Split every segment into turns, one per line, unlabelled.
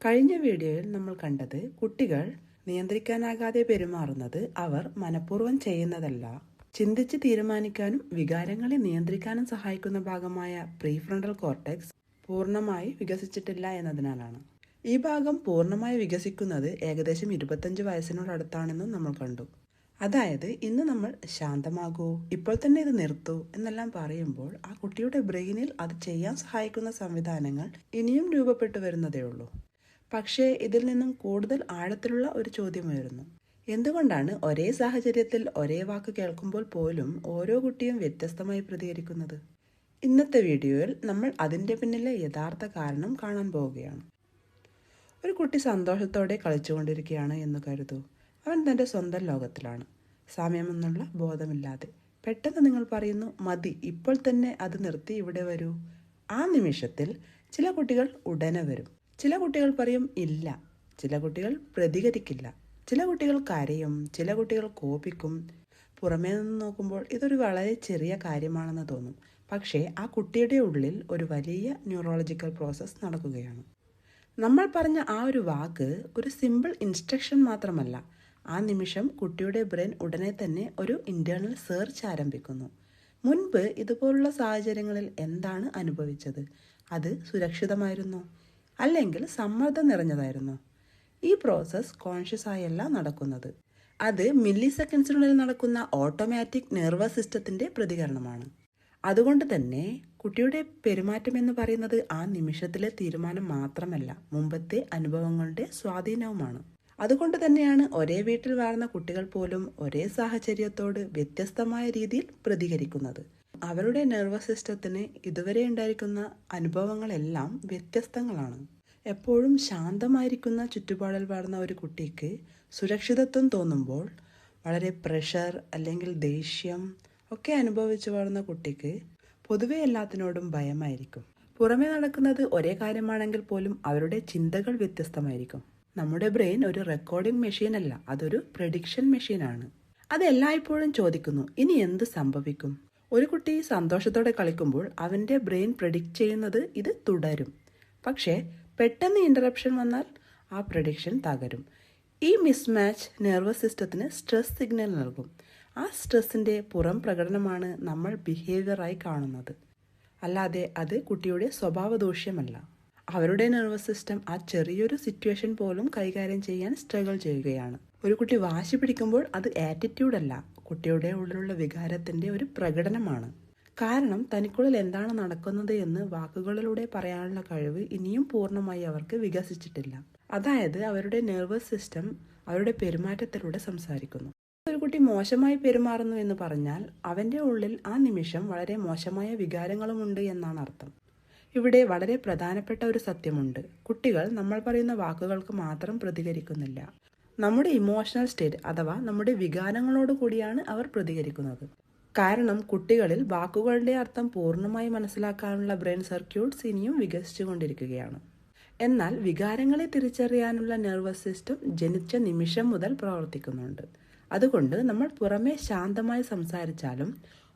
കഴിഞ്ഞ വീഡിയോയിൽ നമ്മൾ കണ്ടത് കുട്ടികൾ നിയന്ത്രിക്കാനാകാതെ പെരുമാറുന്നത് അവർ മനഃപൂർവ്വം ചെയ്യുന്നതല്ല, ചിന്തിച്ച് തീരുമാനിക്കാനും വികാരങ്ങളെ നിയന്ത്രിക്കാനും സഹായിക്കുന്ന ഭാഗമായ പ്രീഫ്രണ്ടൽ കോർട്ടെക്സ് പൂർണ്ണമായി വികസിച്ചിട്ടില്ല എന്നതിനാലാണ്. ഈ ഭാഗം പൂർണ്ണമായി വികസിക്കുന്നത് ഏകദേശം 25 വയസ്സിനോടടുത്താണെന്നും നമ്മൾ കണ്ടു. അതായത് ഇന്ന് നമ്മൾ ശാന്തമാകൂ, ഇപ്പോൾ തന്നെ ഇത് നിർത്തൂ എന്നെല്ലാം പറയുമ്പോൾ ആ കുട്ടിയുടെ ബ്രെയിനിൽ അത് ചെയ്യാൻ സഹായിക്കുന്ന സംവിധാനങ്ങൾ ഇനിയും രൂപപ്പെട്ടു വരുന്നതേ ഉള്ളൂ. പക്ഷേ ഇതിൽ നിന്നും കൂടുതൽ ആഴത്തിലുള്ള ഒരു ചോദ്യം ഉയരുന്നു. എന്തുകൊണ്ടാണ് ഒരേ സാഹചര്യത്തിൽ ഒരേ വാക്ക് കേൾക്കുമ്പോൾ പോലും ഓരോ കുട്ടിയും വ്യത്യസ്തമായി പ്രതികരിക്കുന്നത്? ഇന്നത്തെ വീഡിയോയിൽ നമ്മൾ അതിൻ്റെ പിന്നിലെ യഥാർത്ഥ കാരണം കാണാൻ പോവുകയാണ്. ഒരു കുട്ടി സന്തോഷത്തോടെ കളിച്ചുകൊണ്ടിരിക്കുകയാണ് എന്ന് കരുതൂ. അവൻ തൻ്റെ സ്വന്തം ലോകത്തിലാണ്, സാമ്യമെന്നുള്ള ബോധമില്ലാതെ. പെട്ടെന്ന് നിങ്ങൾ പറയുന്നു, മതി, ഇപ്പോൾ തന്നെ അത് നിർത്തി ഇവിടെ വരൂ. ആ നിമിഷത്തിൽ ചില കുട്ടികൾ ഉടനെ വരും. ചില കുട്ടികൾ പറയും ഇല്ല, ചില കുട്ടികൾ പ്രതികരിക്കില്ല, ചില കുട്ടികൾ കരയും, ചില കുട്ടികൾ കോപിക്കും. പുറമേ നിന്ന് നോക്കുമ്പോൾ ഇതൊരു വളരെ ചെറിയ കാര്യമാണെന്ന് തോന്നും. പക്ഷേ ആ കുട്ടിയുടെ ഉള്ളിൽ ഒരു വലിയ ന്യൂറോളജിക്കൽ പ്രോസസ്സ് നടക്കുകയാണ്. നമ്മൾ പറഞ്ഞ ആ ഒരു വാക്ക് ഒരു സിമ്പിൾ ഇൻസ്ട്രക്ഷൻ മാത്രമല്ല. ആ നിമിഷം കുട്ടിയുടെ ബ്രെയിൻ ഉടനെ തന്നെ ഒരു ഇന്റേണൽ സെർച്ച് ആരംഭിക്കുന്നു. മുൻപ് ഇതുപോലുള്ള സാഹചര്യങ്ങളിൽ എന്താണ് അനുഭവിച്ചത്? അത് സുരക്ഷിതമായിരുന്നോ, അല്ലെങ്കിൽ സമ്മർദ്ദം നിറഞ്ഞതായിരുന്നോ? ഈ പ്രോസസ്സ് കോൺഷ്യസ് ആയല്ല നടക്കുന്നത്. അത് മില്ലി സെക്കൻഡ്സിനുള്ളിൽ നടക്കുന്ന ഓട്ടോമാറ്റിക് നെർവസ് സിസ്റ്റത്തിന്റെ പ്രതികരണമാണ്. അതുകൊണ്ട് തന്നെ കുട്ടിയുടെ പെരുമാറ്റം എന്ന് പറയുന്നത് ആ നിമിഷത്തിലെ തീരുമാനം മാത്രമല്ല, മുമ്പത്തെ അനുഭവങ്ങളുടെ സ്വാധീനവുമാണ്. അതുകൊണ്ട് തന്നെയാണ് ഒരേ വീട്ടിൽ വളർന്ന കുട്ടികൾ പോലും ഒരേ സാഹചര്യത്തോട് വ്യത്യസ്തമായ രീതിയിൽ പ്രതികരിക്കുന്നത്. അവരുടെ നെർവസ് സിസ്റ്റത്തിന് ഇതുവരെ ഉണ്ടായിരിക്കുന്ന അനുഭവങ്ങളെല്ലാം വ്യത്യസ്തങ്ങളാണ്. എപ്പോഴും ശാന്തമായിരിക്കുന്ന ചുറ്റുപാടിൽ വളർന്ന ഒരു കുട്ടിക്ക് സുരക്ഷിതത്വം തോന്നുമ്പോൾ വളരെ പ്രഷർ അല്ലെങ്കിൽ ദേഷ്യം ഒക്കെ അനുഭവിച്ചു വളർന്ന കുട്ടിക്ക് പൊതുവെ എല്ലാത്തിനോടും ഭയമായിരിക്കും. പുറമേ നടക്കുന്നത് ഒരേ കാര്യമാണെങ്കിൽ പോലും അവരുടെ ചിന്തകൾ വ്യത്യസ്തമായിരിക്കും. നമ്മുടെ ബ്രെയിൻ ഒരു റെക്കോർഡിംഗ് മെഷീൻ അല്ല, അതൊരു പ്രെഡിക്ഷൻ മെഷീനാണ്. അത് എല്ലായ്പ്പോഴും ചോദിക്കുന്നു, ഇനി എന്ത് സംഭവിക്കും? ഒരു കുട്ടി സന്തോഷത്തോടെ കളിക്കുമ്പോൾ അവൻ്റെ ബ്രെയിൻ പ്രെഡിക്റ്റ് ചെയ്യുന്നത് ഇത് തുടരും. പക്ഷേ പെട്ടെന്ന് ഇൻ്ററപ്ഷൻ വന്നാൽ ആ പ്രെഡിക്ഷൻ തകരും. ഈ മിസ്മാച്ച് നെർവസ് സിസ്റ്റത്തിന് സ്ട്രെസ് സിഗ്നൽ നൽകും. ആ സ്ട്രെസ്സിൻ്റെ പുറം പ്രകടനമാണ് നമ്മൾ ബിഹേവിയറായി കാണുന്നത്, അല്ലാതെ അത് കുട്ടിയുടെ സ്വഭാവ ദൂഷ്യമല്ല. അവരുടെ നെർവസ് സിസ്റ്റം ആ ചെറിയൊരു സിറ്റുവേഷൻ പോലും കൈകാര്യം ചെയ്യാൻ സ്ട്രഗിൾ ചെയ്യുകയാണ്. ഒരു കുട്ടി വാശി പിടിക്കുമ്പോൾ അത് ആറ്റിറ്റ്യൂഡല്ല, കുട്ടിയുടെ ഉള്ളിലുള്ള വികാരത്തിൻ്റെ ഒരു പ്രകടനമാണ്. കാരണം തനിക്കുള്ളിൽ എന്താണ് നടക്കുന്നത് എന്ന് വാക്കുകളിലൂടെ പറയാനുള്ള കഴിവ് ഇനിയും പൂർണ്ണമായി അവർക്ക് വികസിച്ചിട്ടില്ല. അതായത് അവരുടെ നെർവസ് സിസ്റ്റം അവരുടെ പെരുമാറ്റത്തിലൂടെ സംസാരിക്കുന്നു. ഒരു കുട്ടി മോശമായി പെരുമാറുന്നു എന്ന് പറഞ്ഞാൽ അവൻ്റെ ഉള്ളിൽ ആ നിമിഷം വളരെ മോശമായ വികാരങ്ങളുമുണ്ട് എന്നാണ് അർത്ഥം. ഇവിടെ വളരെ പ്രധാനപ്പെട്ട ഒരു സത്യമുണ്ട്. കുട്ടികൾ നമ്മൾ പറയുന്ന വാക്കുകൾക്ക് മാത്രം പ്രതികരിക്കുന്നില്ല. നമ്മുടെ ഇമോഷണൽ സ്റ്റേറ്റ് അഥവാ നമ്മുടെ വികാരങ്ങളോട് കൂടിയാണ് അവർ പ്രതികരിക്കുന്നത്. കാരണം കുട്ടികളിൽ വാക്കുകളുടെ അർത്ഥം പൂർണ്ണമായി മനസ്സിലാക്കാനുള്ള ബ്രെയിൻ സർക്യൂട്ട്സ് ഇനിയും വികസിച്ചുകൊണ്ടിരിക്കുകയാണ്. എന്നാൽ വികാരങ്ങളെ തിരിച്ചറിയാനുള്ള നെർവസ് സിസ്റ്റം ജനിച്ച നിമിഷം മുതൽ പ്രവർത്തിക്കുന്നുണ്ട്. അതുകൊണ്ട് നമ്മൾ പുറമേ ശാന്തമായി സംസാരിച്ചാലും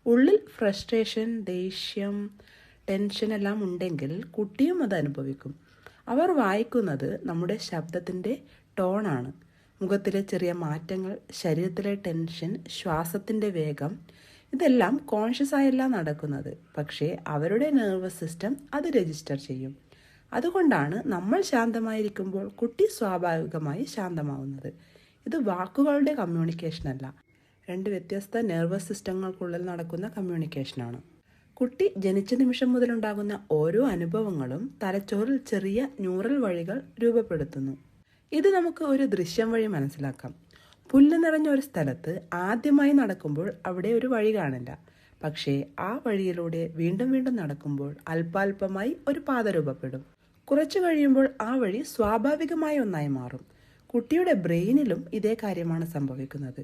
ഉള്ളിൽ ഫ്രസ്ട്രേഷൻ, ദേഷ്യം, ടെൻഷൻ എല്ലാം ഉണ്ടെങ്കിൽ കുട്ടിയും അത് അനുഭവിക്കും. അവർ വായിക്കുന്നത് നമ്മുടെ ശബ്ദത്തിൻ്റെ ടോണാണ്, മുഖത്തിലെ ചെറിയ മാറ്റങ്ങൾ, ശരീരത്തിലെ ടെൻഷൻ, ശ്വാസത്തിൻ്റെ വേഗം. ഇതെല്ലാം കോൺഷ്യസ് ആയല്ല നടക്കുന്നത്, പക്ഷേ അവരുടെ നെർവസ് സിസ്റ്റം അത് രജിസ്റ്റർ ചെയ്യും. അതുകൊണ്ടാണ് നമ്മൾ ശാന്തമായിരിക്കുമ്പോൾ കുട്ടി സ്വാഭാവികമായി ശാന്തമാവുന്നത്. ഇത് വാക്കുകളുടെ കമ്മ്യൂണിക്കേഷൻ അല്ല, രണ്ട് വ്യത്യസ്ത നെർവസ് സിസ്റ്റങ്ങൾക്കുള്ളിൽ നടക്കുന്ന കമ്മ്യൂണിക്കേഷനാണ്. കുട്ടി ജനിച്ച നിമിഷം മുതലുണ്ടാകുന്ന ഓരോ അനുഭവങ്ങളും തലച്ചോറിൽ ചെറിയ ന്യൂറൽ വഴികൾ രൂപപ്പെടുത്തുന്നു. ഇത് നമുക്ക് ഒരു ദൃശ്യം വഴി മനസ്സിലാക്കാം. പുല്ല് നിറഞ്ഞ ഒരു സ്ഥലത്ത് ആദ്യമായി നടക്കുമ്പോൾ അവിടെ ഒരു വഴി കാണില്ല. പക്ഷേ ആ വഴിയിലൂടെ വീണ്ടും വീണ്ടും നടക്കുമ്പോൾ അല്പാൽപമായി ഒരു പാത രൂപപ്പെടും. കുറച്ചു കഴിയുമ്പോൾ ആ വഴി സ്വാഭാവികമായ ഒന്നായി മാറും. കുട്ടിയുടെ ബ്രെയിനിലും ഇതേ കാര്യമാണ് സംഭവിക്കുന്നത്.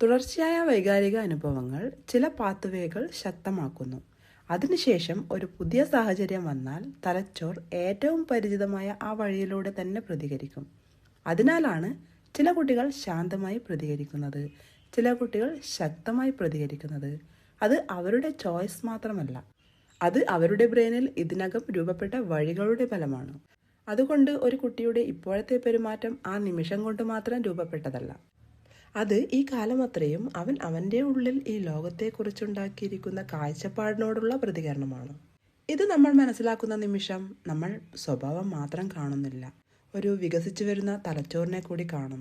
തുടർച്ചയായ വൈകാരിക അനുഭവങ്ങൾ ചില പാത്വേകൾ ശക്തമാക്കുന്നു. അതിനുശേഷം ഒരു പുതിയ സാഹചര്യം വന്നാൽ തലച്ചോർ ഏറ്റവും പരിചിതമായ ആ വഴിയിലൂടെ തന്നെ പ്രതികരിക്കും. അതിനാലാണ് ചില കുട്ടികൾ ശാന്തമായി പ്രതികരിക്കുന്നത്, ചില കുട്ടികൾ ശക്തമായി പ്രതികരിക്കുന്നത്. അത് അവരുടെ ചോയ്സ് മാത്രമല്ല, അത് അവരുടെ ബ്രെയിനിൽ ഇതിനകം രൂപപ്പെട്ട വഴികളുടെ ഫലമാണ്. അതുകൊണ്ട് ഒരു കുട്ടിയുടെ ഇപ്പോഴത്തെ പെരുമാറ്റം ആ നിമിഷം കൊണ്ട് മാത്രം രൂപപ്പെട്ടതല്ല. അത് ഈ കാലമത്രയും അവൻ അവൻ്റെ ഉള്ളിൽ ഈ ലോകത്തെക്കുറിച്ചുണ്ടാക്കിയിരിക്കുന്ന കാഴ്ചപ്പാടിനോടുള്ള പ്രതികരണമാണ്. ഇത് നമ്മൾ മനസ്സിലാക്കുന്ന നിമിഷം നമ്മൾ സ്വഭാവം മാത്രം കാണുന്നില്ല, ഒരു വികസിച്ചു വരുന്ന തലച്ചോറിനെ കൂടി കാണുന്നു.